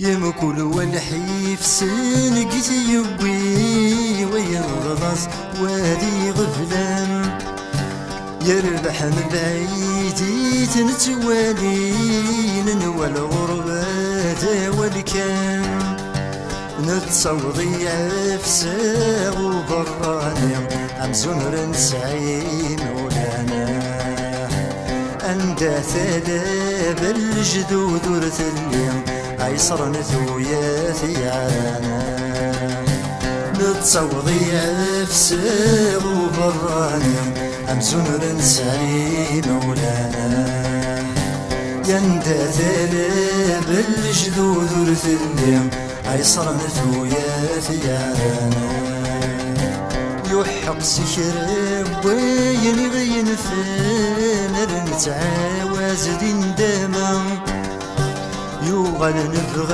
يمكل والحيف سنقت يبي ويغلص وادي غفلان يربح من بعيد تنتوالين والغربة والكام نتصوضي عفسا وبراني عمزون رنسعي مولانا أندى ثلاب الجدود ورثلي عيصر نثويا ثيانا نتصوضي عفسا وبراني عمزون رنسعي مولانا يندى ثلاب الجدود ورثلي عيصر نثويا ثيانا يحق سكر وين غين فنر نتعاوز دين داما يوغل نبغى